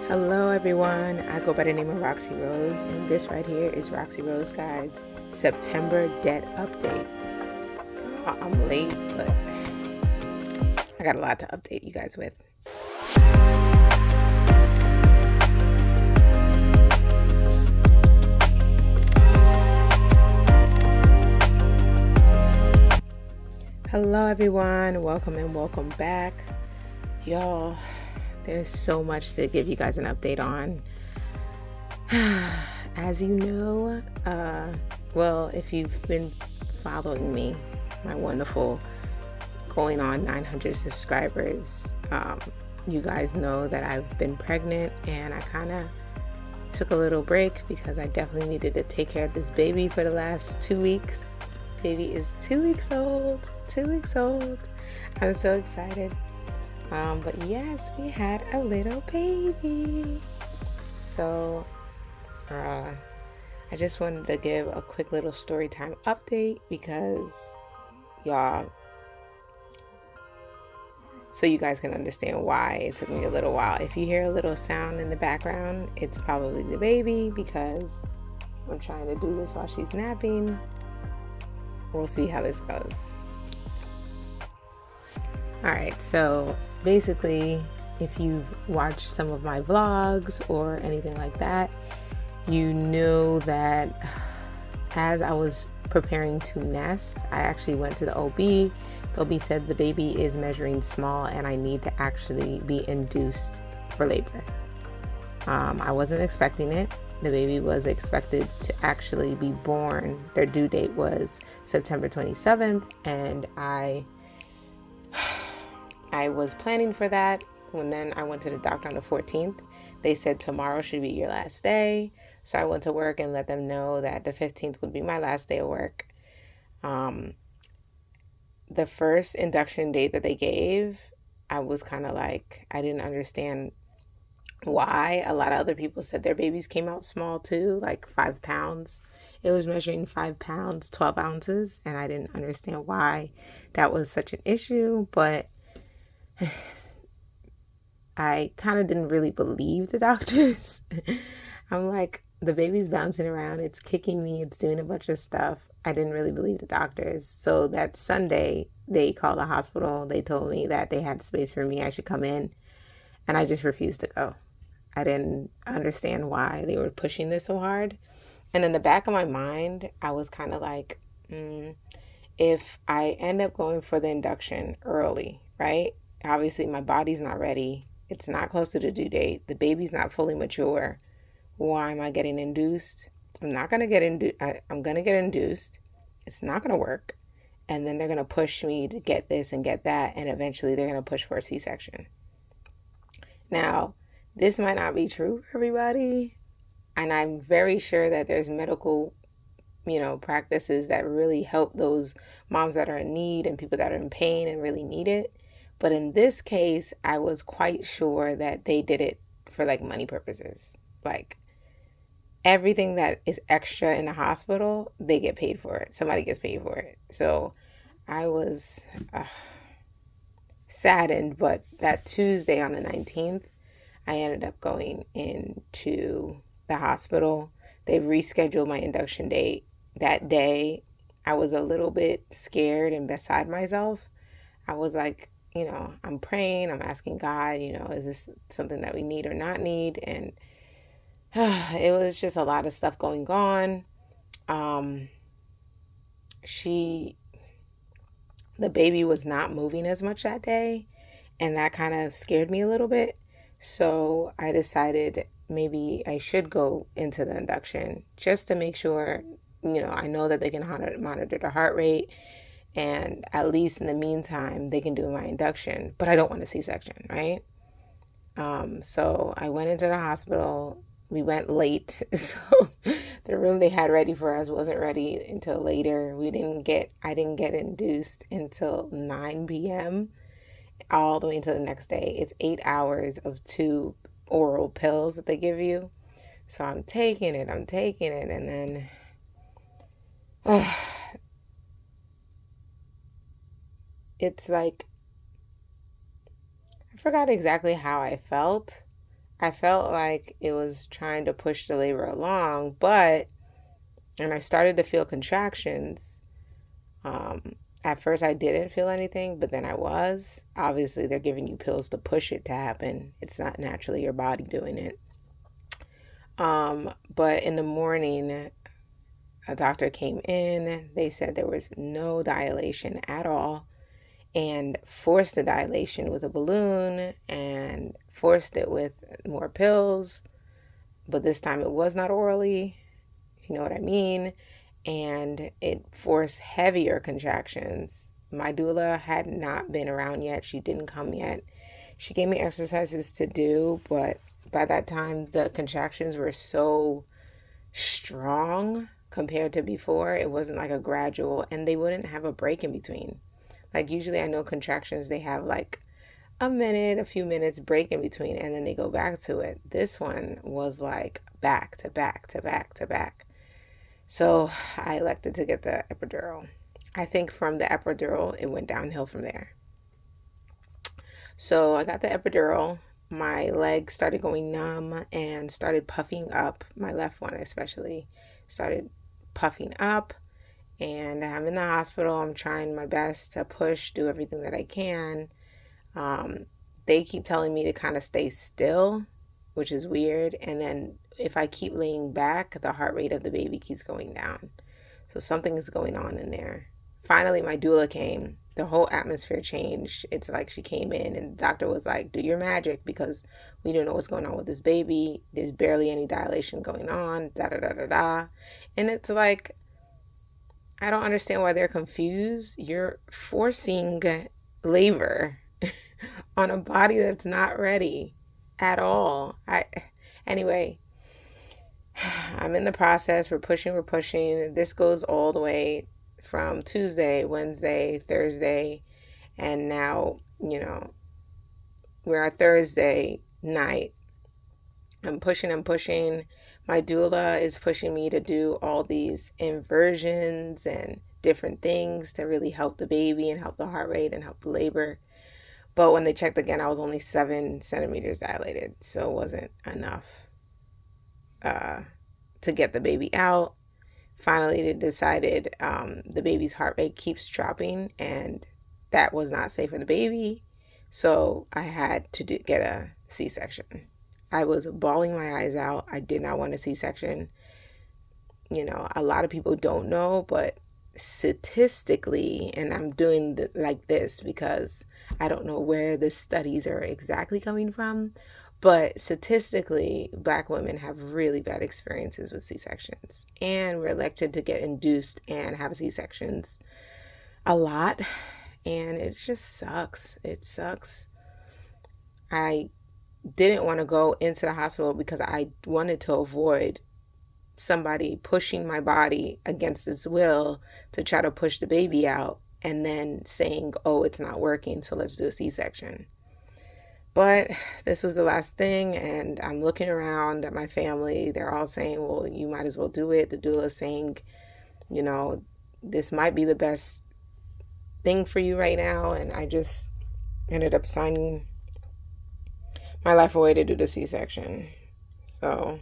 Hello everyone, I go by the name of Roxy Rose, and this right here is Roxy Rose Guide's September debt update. I'm late, but I got a lot to update you guys with. Hello everyone, welcome and welcome back. Y'all, there's so much to give you guys an update on. As you know, if you've been following me, my wonderful going on 900 subscribers, you guys know that I've been pregnant and I kind of took a little break because I definitely needed to take care of this baby for the last 2 weeks. Baby is 2 weeks old. 2 weeks old. I'm so excited. But yes, we had a little baby. So I just wanted to give a quick little story time update because y'all, so you guys can understand why it took me a little while. If you hear a little sound in the background, it's probably the baby because I'm trying to do this while she's napping. We'll see how this goes. All right, so basically, if you've watched some of my vlogs or anything like that, you know that as I was preparing to nest, I actually went to the OB. The OB said the baby is measuring small and I need to actually be induced for labor. I wasn't expecting it. The baby was expected to actually be born. Their due date was September 27th, and I was planning for that. When then I went to the doctor on the 14th, they said tomorrow should be your last day. So I went to work and let them know that the 15th would be my last day of work. The first induction date that they gave, I was kind of like, I didn't understand why. A lot of other people said their babies came out small too, like 5 pounds. It was measuring 5 pounds, 12 ounces, and I didn't understand why that was such an issue, but I kind of didn't really believe the doctors. I'm like, the baby's bouncing around, it's kicking me, it's doing a bunch of stuff. I didn't really believe the doctors. So that Sunday, they called the hospital. They told me that they had space for me, I should come in, and I just refused to go. I didn't understand why they were pushing this so hard. And in the back of my mind, I was kind of like, if I end up going for the induction early, right? Obviously, my body's not ready. It's not close to the due date. The baby's not fully mature. Why am I getting induced? I'm not going to get induced. I'm going to get induced. It's not going to work. And then they're going to push me to get this and get that. And eventually they're going to push for a C-section. Now, this might not be true for everybody. And I'm very sure that there's medical, practices that really help those moms that are in need and people that are in pain and really need it. But in this case, I was quite sure that they did it for like money purposes. Like everything that is extra in the hospital, they get paid for it. Somebody gets paid for it. So I was saddened, but that Tuesday on the 19th, I ended up going into the hospital. They've rescheduled my induction date. That day, I was a little bit scared and beside myself. I was like, I'm praying, I'm asking God, is this something that we need or not need? And it was just a lot of stuff going on. The baby was not moving as much that day, and that kind of scared me a little bit. So I decided maybe I should go into the induction just to make sure, I know that they can monitor the heart rate, and at least in the meantime, they can do my induction, but I don't want a C-section, right? So I went into the hospital. We went late, so the room they had ready for us wasn't ready until later. I didn't get induced until 9 p.m. all the way until the next day. It's 8 hours of 2 oral pills that they give you. So I'm taking it, and then it's like, I forgot exactly how I felt. I felt like it was trying to push the labor along, and I started to feel contractions. At first, I didn't feel anything, but then I was. Obviously, they're giving you pills to push it to happen. It's not naturally your body doing it. But in the morning, a doctor came in. They said there was no dilation at all and forced the dilation with a balloon and forced it with more pills. But this time it was not orally, if you know what I mean. And it forced heavier contractions. My doula had not been around yet. She didn't come yet. She gave me exercises to do, but by that time the contractions were so strong compared to before. It wasn't like a gradual, and they wouldn't have a break in between. Like usually I know contractions, they have like a minute, a few minutes break in between, and then they go back to it. This one was like back to back to back to back. So I elected to get the epidural. I think from the epidural, it went downhill from there. So I got the epidural. My legs started going numb and started puffing up. My left one, especially, started puffing up. And I'm in the hospital. I'm trying my best to push, do everything that I can. They keep telling me to kind of stay still, which is weird. And then if I keep laying back, the heart rate of the baby keeps going down. So something is going on in there. Finally, my doula came. The whole atmosphere changed. It's like she came in and the doctor was like, do your magic, because we don't know what's going on with this baby. There's barely any dilation going on, da da da da da. And it's like, I don't understand why they're confused. You're forcing labor on a body that's not ready at all. Anyway, I'm in the process. We're pushing. This goes all the way from Tuesday, Wednesday, Thursday, and now, we're at Thursday night. I'm pushing. My doula is pushing me to do all these inversions and different things to really help the baby and help the heart rate and help the labor. But when they checked again, I was only 7 centimeters dilated, so it wasn't enough to get the baby out. Finally, they decided the baby's heart rate keeps dropping, and that was not safe for the baby. So I had to get a C-section. I was bawling my eyes out. I did not want a C-section. A lot of people don't know, but statistically, and I'm doing like this because I don't know where the studies are exactly coming from, but statistically, Black women have really bad experiences with C-sections, and we're elected to get induced and have C-sections a lot, and it just sucks. It sucks. I didn't want to go into the hospital because I wanted to avoid somebody pushing my body against its will to try to push the baby out and then saying, oh, it's not working, so let's do a C-section. But this was the last thing, and I'm looking around at my family. They're all saying, well, you might as well do it. The doula is saying, this might be the best thing for you right now. And I just ended up signing my life away to do the C-section. So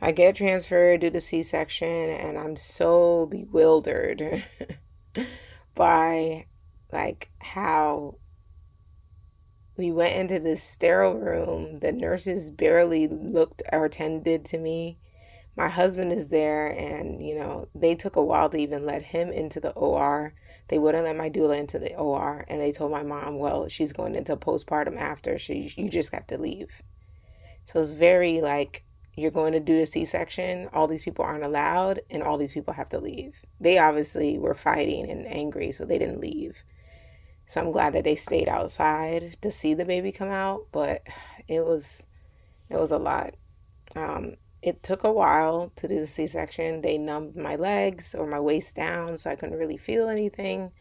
I get transferred, do the C-section, and I'm so bewildered by how we went into this sterile room. The nurses barely looked or attended to me. My husband is there, and they took a while to even let him into the OR. They wouldn't let my doula into the OR, and they told my mom, well, she's going into postpartum after, you just got to leave. So it's very you're going to do a C-section, all these people aren't allowed, and all these people have to leave. They obviously were fighting and angry, so they didn't leave. So I'm glad that they stayed outside to see the baby come out, but it was a lot. It took a while to do the C-section. They numbed my legs or my waist down, so I couldn't really feel anything.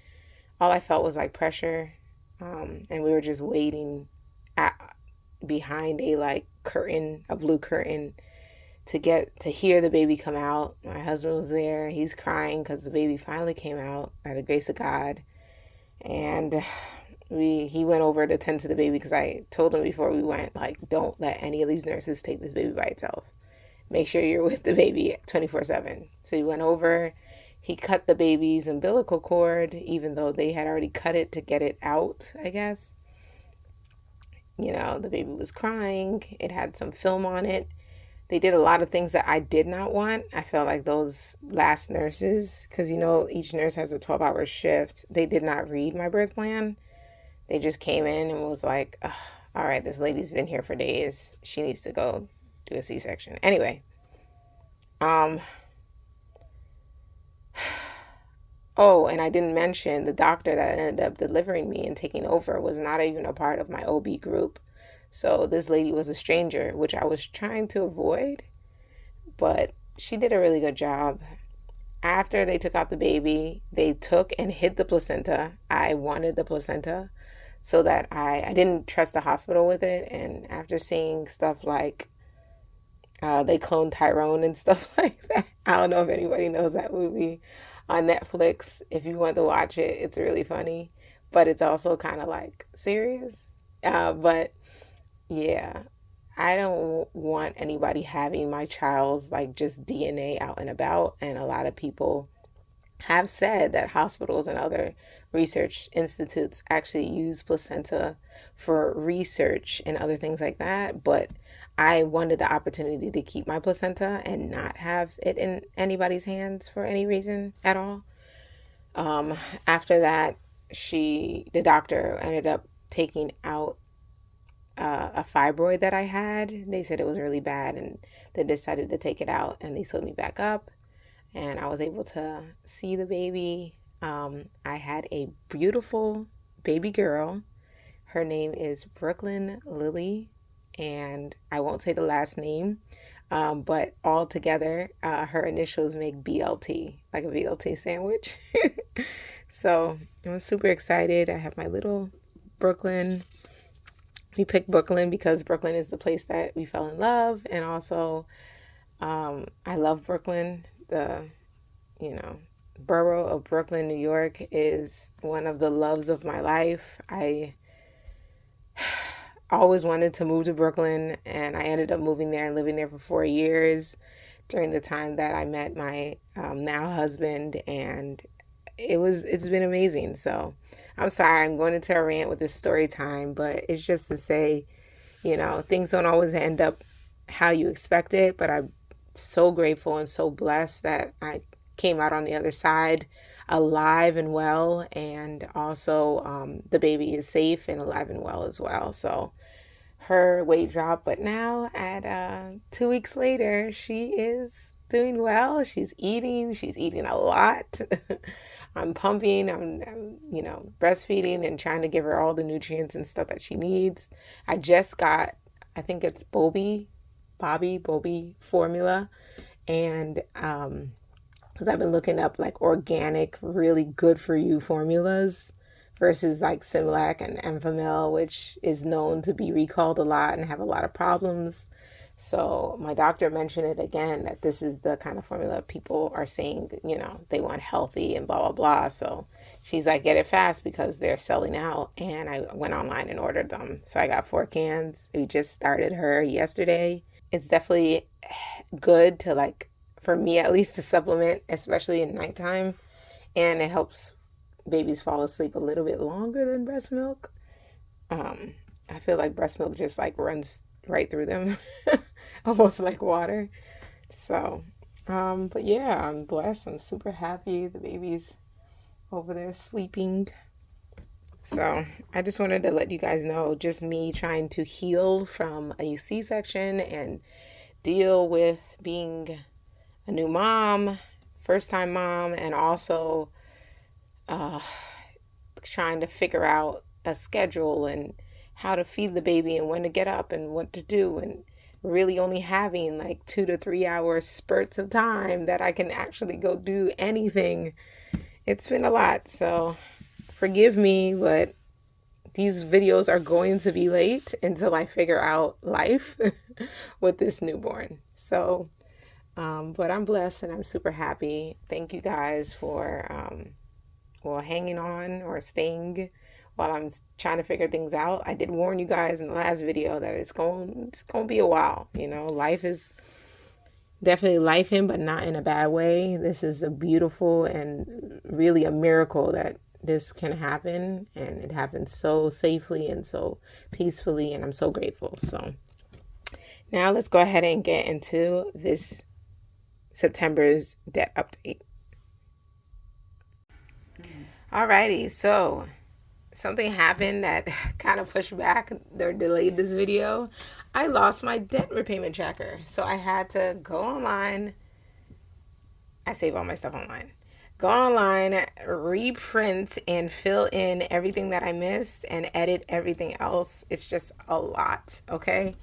All I felt was pressure, and we were just waiting behind a curtain, a blue curtain, to get to hear the baby come out. My husband was there. He's crying because the baby finally came out by the grace of God. And he went over to tend to the baby because I told him before we went, like, don't let any of these nurses take this baby by itself. Make sure you're with the baby 24/7. So he went over, he cut the baby's umbilical cord, even though they had already cut it to get it out, I guess. You know, the baby was crying. It had some film on it. They did a lot of things that I did not want. I felt like those last nurses, because you know, each nurse has a 12-hour shift, they did not read my birth plan. They just came in and was like, all right, this lady's been here for days. She needs to go do a C-section. Anyway, oh, and I didn't mention the doctor that ended up delivering me and taking over was not even a part of my OB group. So this lady was a stranger, which I was trying to avoid, but she did a really good job. After they took out the baby, they took and hid the placenta. I wanted the placenta so that I didn't trust the hospital with it. And after seeing stuff like they cloned Tyrone and stuff like that, I don't know if anybody knows that movie on Netflix. If you want to watch it, it's really funny, but it's also kind of like serious. But yeah, I don't want anybody having my child's like just DNA out and about. And a lot of people have said that hospitals and other research institutes actually use placenta for research and other things like that. But I wanted the opportunity to keep my placenta and not have it in anybody's hands for any reason at all. After that, the doctor ended up taking out a fibroid that I had. They said it was really bad and they decided to take it out and they sewed me back up and I was able to see the baby. I had a beautiful baby girl. Her name is Brooklyn Lily, and I won't say the last name, but all together, her initials make BLT, like a BLT sandwich. So I'm super excited. I have my little Brooklyn. We picked Brooklyn because Brooklyn is the place that we fell in love, and also I love Brooklyn. The borough of Brooklyn, New York is one of the loves of my life. I always wanted to move to Brooklyn, and I ended up moving there and living there for 4 years during the time that I met my now husband, and it's been amazing. So I'm sorry I'm going into a rant with this story time, but it's just to say, things don't always end up how you expect it, but I'm so grateful and so blessed that I came out on the other side alive and well, and also the baby is safe and alive and well as well. So her weight dropped, but now at 2 weeks later, she is doing well. She's eating a lot. I'm pumping, I'm breastfeeding and trying to give her all the nutrients and stuff that she needs. I just got, I think it's Bobby formula, and because I've been looking up like organic, really good for you formulas versus like Similac and Enfamil, which is known to be recalled a lot and have a lot of problems. So my doctor mentioned it again, that this is the kind of formula people are saying, they want healthy and blah, blah, blah. So she's like, get it fast because they're selling out. And I went online and ordered them. So I got 4 cans. We just started her yesterday. It's definitely good to, like, for me at least, to supplement, especially in nighttime. And it helps babies fall asleep a little bit longer than breast milk. I feel like breast milk just like runs right through them, almost like water. So, but yeah, I'm blessed. I'm super happy. The baby's over there sleeping. So I just wanted to let you guys know, just me trying to heal from a C-section and deal with being a new mom, first time mom, and also trying to figure out a schedule and how to feed the baby and when to get up and what to do, and really only having like 2 to 3 hour spurts of time that I can actually go do anything. It's been a lot, so forgive me, but these videos are going to be late until I figure out life with this newborn. So, but I'm blessed and I'm super happy. Thank you guys for, hanging on or staying while I'm trying to figure things out. I did warn you guys in the last video that it's going to be a while. Life is definitely life in, but not in a bad way. This is a beautiful and really a miracle that this can happen, and it happens so safely and so peacefully, and I'm so grateful. So now let's go ahead and get into this September's debt update. Alrighty, so something happened that kind of pushed back or delayed this video. I lost my debt repayment tracker. So I had to go online. I save all my stuff online. Go online, reprint, and fill in everything that I missed and edit everything else. It's just a lot, okay?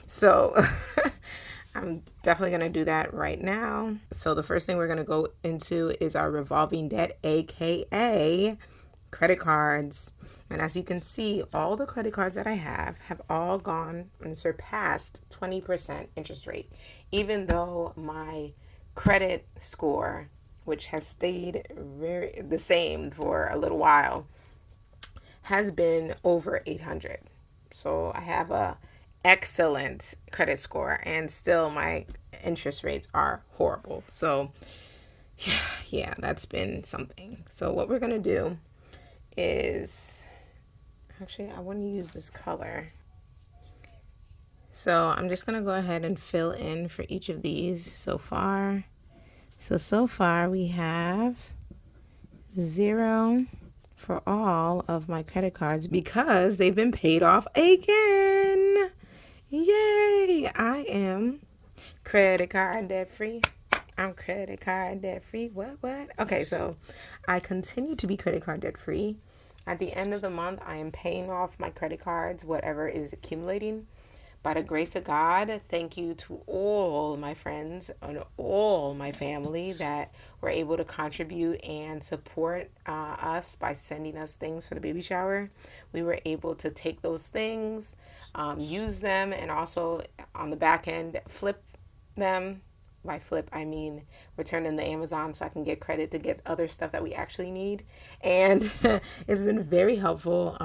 So I'm definitely going to do that right now. So the first thing we're going to go into is our revolving debt, aka credit cards. And as you can see, all the credit cards that I have all gone and surpassed 20% interest rate, even though my credit score, which has stayed the same for a little while, has been over 800. So I have a excellent credit score, and still my interest rates are horrible. So yeah, that's been something. So what we're gonna do is, actually, I want to use this color. So I'm just going to go ahead and fill in for each of these so far. So far we have 0 for all of my credit cards because they've been paid off again. Yay! I am credit card debt free. I'm credit card debt free. What? Okay, so I continue to be credit card debt free. At the end of the month, I am paying off my credit cards, whatever is accumulating. By the grace of God, thank you to all my friends and all my family that were able to contribute and support us by sending us things for the baby shower. We were able to take those things, use them, and also on the back end, flip them. By flip, I mean return them to Amazon so I can get credit to get other stuff that we actually need. And it's been very helpful.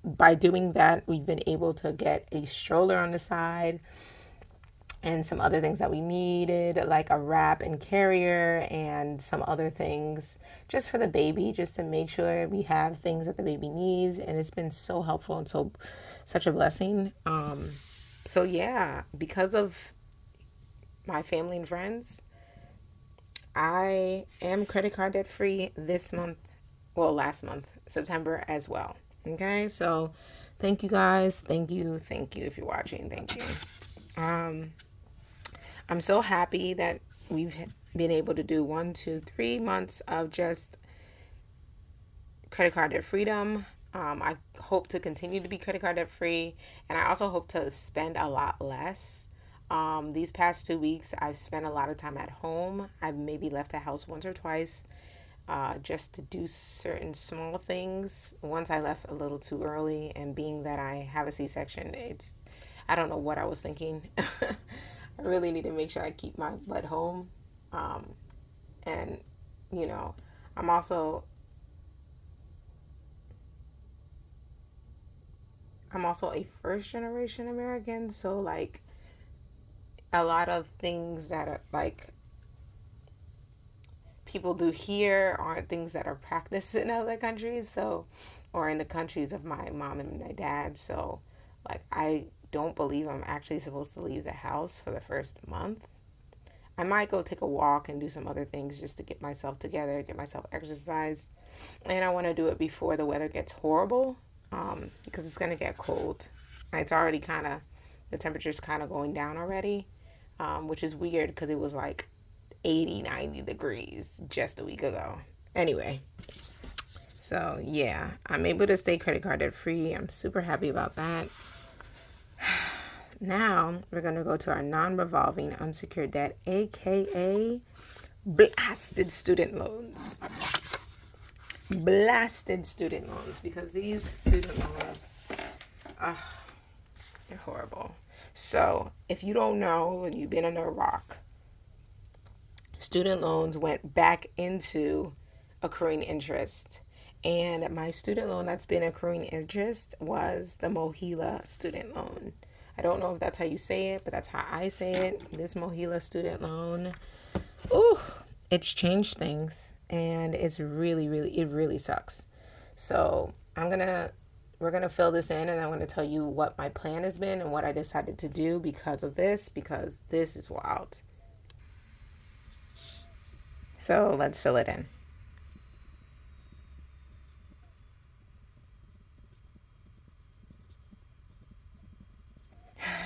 By doing that, we've been able to get a stroller on the side and some other things that we needed, like a wrap and carrier and some other things just for the baby, just to make sure we have things that the baby needs. And it's been so helpful and such a blessing. So yeah, because of my family and friends, I am credit card debt free this month. Well, last month, September as well. Okay, so thank you guys. Thank you if you're watching. Thank you. I'm so happy that we've been able to do 1, 2, 3 months of just credit card debt freedom. I hope to continue to be credit card debt free, and I also hope to spend a lot less. These past 2 weeks, I've spent a lot of time at home. I've maybe left the house once or twice, just to do certain small things. Once I left a little too early, and being that I have a C-section, I don't know what I was thinking. I really need to make sure I keep my butt home. And, I'm also a first generation American, so like a lot of things that are like people do here aren't things that are practiced in other countries, so, or in the countries of my mom and my dad. So like I don't believe I'm actually supposed to leave the house for the first month. I might go take a walk and do some other things just to get myself together, get myself exercise. And I want to do it before the weather gets horrible, because it's going to get cold. It's already the temperature's kind of going down already, which is weird because it was like 80, 90 degrees just a week ago. Anyway, so yeah, I'm able to stay credit card debt free. I'm super happy about that. Now we're going to go to our non-revolving unsecured debt, aka blasted student loans. Blasted student loans, because these student loans, they're horrible. So if you don't know and you've been under a rock, student loans went back into accruing interest. And my student loan that's been accruing interest was the Mohila student loan. I don't know if that's how you say it, but that's how I say it. This Mohila student loan, ooh, it's changed things, and it really sucks. So we're gonna fill this in, and I'm gonna tell you what my plan has been and what I decided to do because of this, because this is wild. So let's fill it in.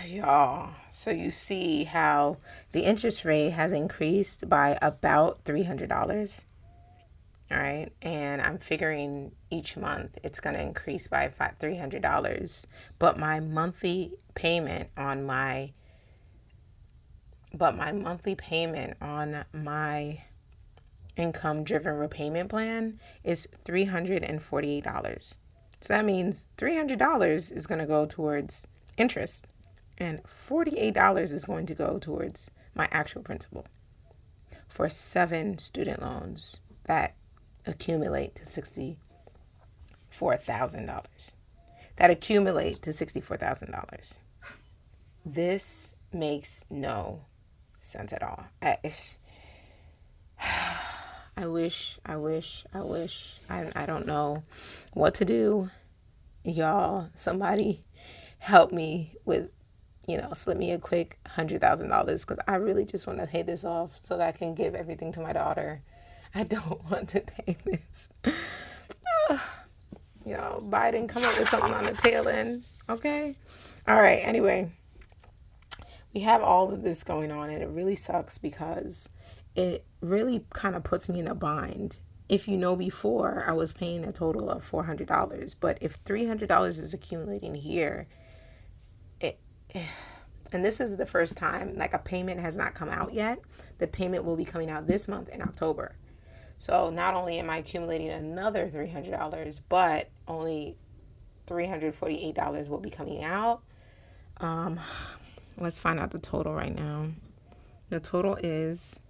Y'all, so you see how the interest rate has increased by about $300. All right, and I'm figuring each month it's going to increase by $300, but my monthly payment on my income driven repayment plan is $348. So that means $300 is going to go towards interest, and $48 is going to go towards my actual principal for 7 student loans that accumulate to $64,000. This makes no sense at all. I wish. I don't know what to do. Y'all, somebody help me with, slip me a quick $100,000, because I really just want to pay this off so that I can give everything to my daughter. I don't want to pay this. Biden, come up with something on the tail end, okay? All right, anyway, we have all of this going on, and it really sucks because it really kind of puts me in a bind. If you know, before I was paying a total of $400, but if $300 is accumulating here, and this is the first time, like, a payment has not come out yet. The payment will be coming out this month in October. So not only am I accumulating another $300, but only $348 will be coming out. Let's find out the total right now. The total is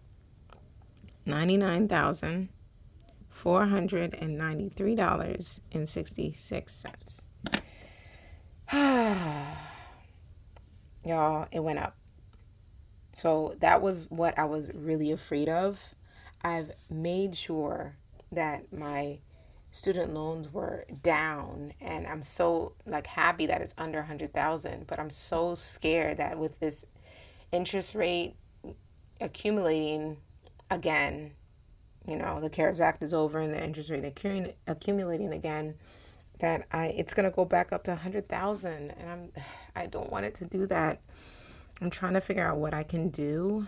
$99,493.66. Y'all, it went up. So that was what I was really afraid of. I've made sure that my student loans were down, and I'm so happy that it's under 100,000, but I'm so scared that with this interest rate accumulating again, the CARES Act is over and the interest rate accumulating again, that it's going to go back up to 100,000, and I don't want it to do that. I'm trying to figure out what I can do.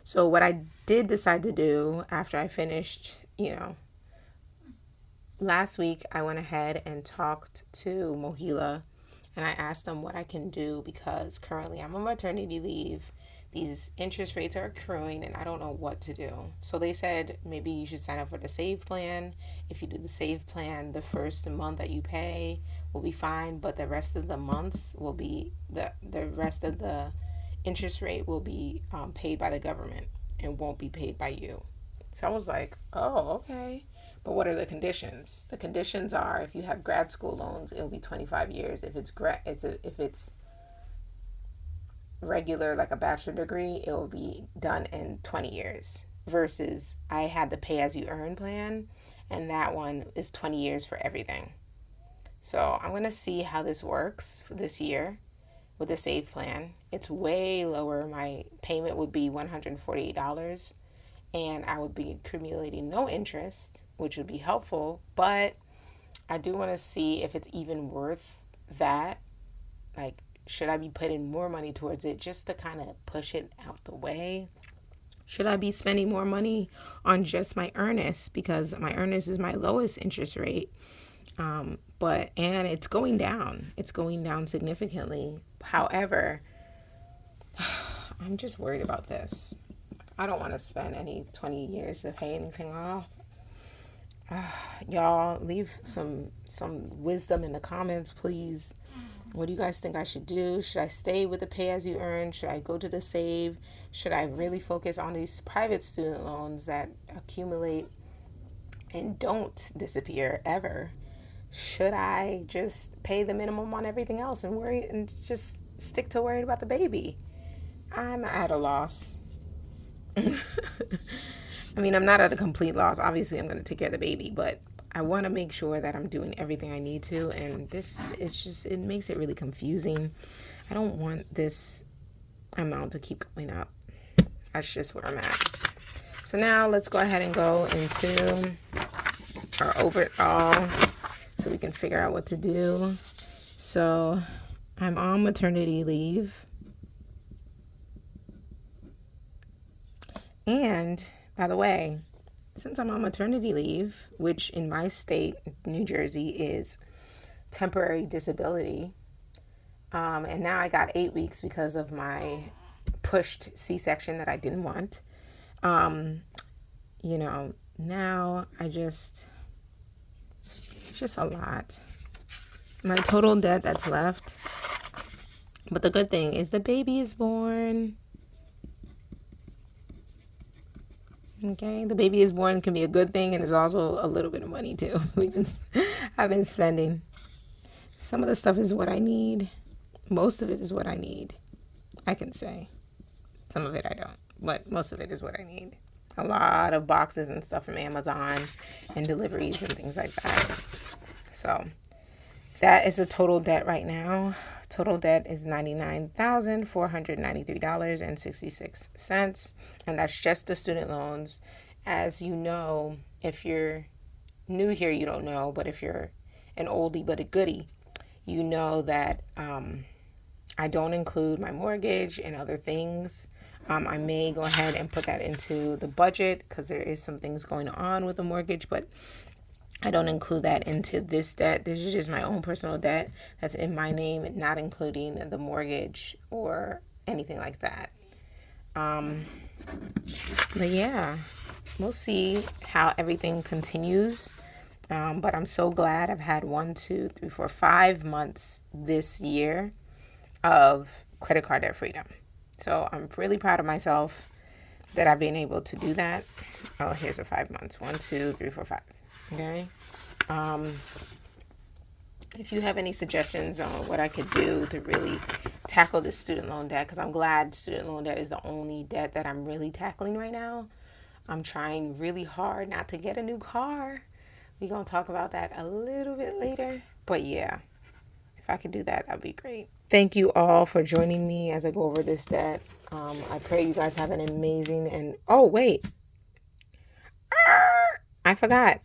So what I did decide to do after I finished, last week I went ahead and talked to Mohila, and I asked them what I can do, because currently I'm on maternity leave. These interest rates are accruing, and I don't know what to do. So they said maybe you should sign up for the SAVE plan. If you do the SAVE plan, the first month that you pay will be fine, but the rest of the months will be the rest of the interest rate will be paid by the government and won't be paid by you. So I was like, oh, okay. But what are the conditions? The conditions are, if you have grad school loans, it'll be 25 years. If it's regular, like a bachelor degree, it will be done in 20 years. Versus I had the pay as you earn plan, and that one is 20 years for everything. So I'm going to see how this works for this year with the SAVE plan. It's way lower. My payment would be $148, and I would be accumulating no interest, which would be helpful. But I do want to see if it's even worth that. Like, should I be putting more money towards it just to kind of push it out the way? Should I be spending more money on just my earnest, because my earnest is my lowest interest rate? And it's going down. It's going down significantly. However, I'm just worried about this. I don't want to spend any 20 years to pay anything off. Y'all, leave some wisdom in the comments, please. What do you guys think I should do? Should I stay with the pay as you earn? Should I go to the SAVE? Should I really focus on these private student loans that accumulate and don't disappear ever, should I just pay the minimum on everything else and worry and just stick to worried about the baby? I'm at a loss. I mean, I'm not at a complete loss. Obviously, I'm going to take care of the baby, but I want to make sure that I'm doing everything I need to. And this is just, it makes it really confusing. I don't want this amount to keep going up. That's just where I'm at. So now let's go ahead and go into our overall so we can figure out what to do. So I'm on maternity leave. And by the way, since I'm on maternity leave, which in my state, New Jersey, is temporary disability, and now I got 8 weeks because of my pushed C-section that I didn't want. Now it's just a lot. My total debt that's left. But the good thing is the baby is born. Okay, the baby is born can be a good thing, and there's also a little bit of money too. I've been spending. Some of the stuff is what I need. Most of it is what I need. I can say. Some of it I don't, but most of it is what I need. A lot of boxes and stuff from Amazon and deliveries and things like that. So that is a total debt right now. Total debt is $99,493.66. And that's just the student loans. As you know, if you're new here, you don't know. But if you're an oldie but a goodie, you know that I don't include my mortgage and other things. I may go ahead and put that into the budget because there is some things going on with the mortgage, but I don't include that into this debt. This is just my own personal debt that's in my name, not including the mortgage or anything like that. But yeah, we'll see how everything continues. But I'm so glad I've had 5 months this year of credit card debt freedom. So I'm really proud of myself that I've been able to do that. Oh, here's the 5 months. 1, 2, 3, 4, 5. Okay. If you have any suggestions on what I could do to really tackle this student loan debt, because I'm glad student loan debt is the only debt that I'm really tackling right now. I'm trying really hard not to get a new car. We're going to talk about that a little bit later. But yeah, if I could do that, that'd be great. Thank you all for joining me as I go over this debt. I pray you guys have an amazing I forgot.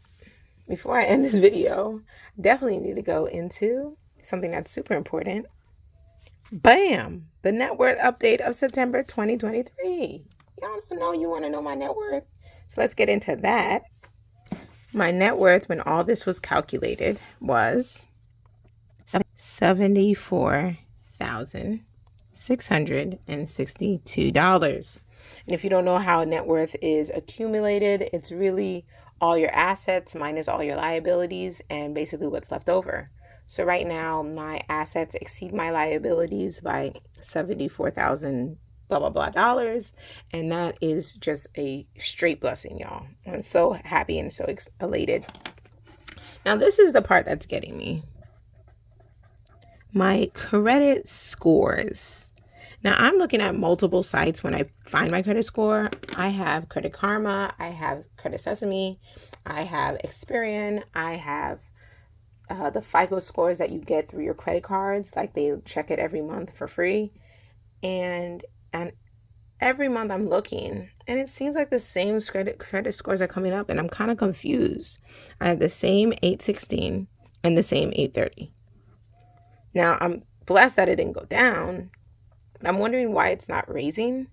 Before I end this video, definitely need to go into something that's super important. Bam! The net worth update of September 2023. Y'all don't know you want to know my net worth. So let's get into that. My net worth when all this was calculated was $74,662. And if you don't know how net worth is accumulated, it's really all your assets minus all your liabilities and basically what's left over. So right now, my assets exceed my liabilities by $74,000 blah blah blah dollars, and that is just a straight blessing, y'all. I'm so happy and so elated. Now this is the part that's getting me. My credit scores. Now, I'm looking at multiple sites when I find my credit score. I have Credit Karma, I have Credit Sesame, I have Experian, I have the FICO scores that you get through your credit cards. Like they check it every month for free. And every month I'm looking, and it seems like the same credit scores are coming up, and I'm kind of confused. I have the same 816 and the same 830. Now, I'm blessed that it didn't go down. I'm wondering why it's not raising.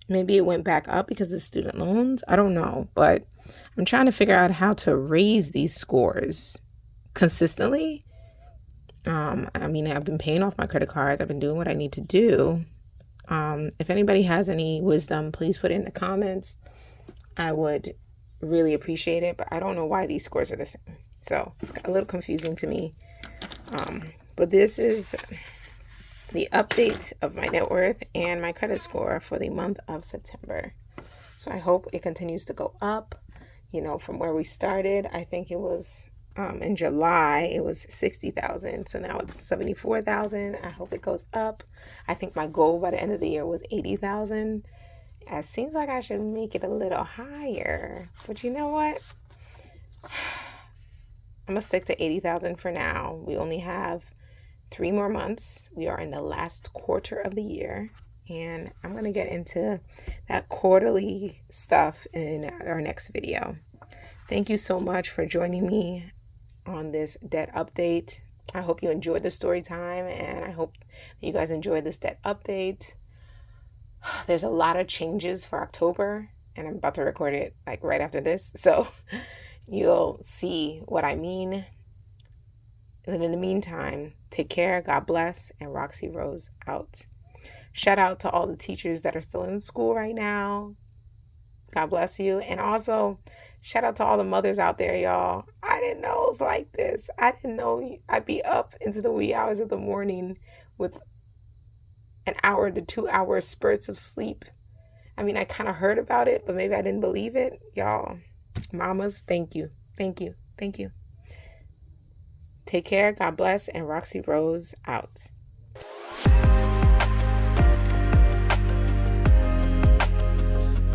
Maybe it went back up because of student loans. I don't know, but I'm trying to figure out how to raise these scores consistently. I mean, I've been paying off my credit cards. I've been doing what I need to do. If anybody has any wisdom, please put it in the comments. I would really appreciate it, but I don't know why these scores are the same. So it's a little confusing to me. But this is the update of my net worth and my credit score for the month of September. So I hope it continues to go up, from where we started. I think it was in July, it was 60,000. So now it's 74,000. I hope it goes up. I think my goal by the end of the year was 80,000. It seems like I should make it a little higher. But you know what? I'm going to stick to 80,000 for now. We only have 3 more months. We are in the last quarter of the year. And I'm going to get into that quarterly stuff in our next video. Thank you so much for joining me on this debt update. I hope you enjoyed the story time, and I hope that you guys enjoyed this debt update. There's a lot of changes for October, and I'm about to record it like right after this, so you'll see what I mean. And in the meantime, take care, God bless, and Roxy Rose out. Shout out to all the teachers that are still in school right now. God bless you. And also, shout out to all the mothers out there, y'all. I didn't know it was like this. I didn't know I'd be up into the wee hours of the morning with an hour to 2 hour spurts of sleep. I mean, I kind of heard about it, but maybe I didn't believe it. Y'all, mamas, thank you. Thank you. Thank you. Take care. God bless. And Roxy Rose out.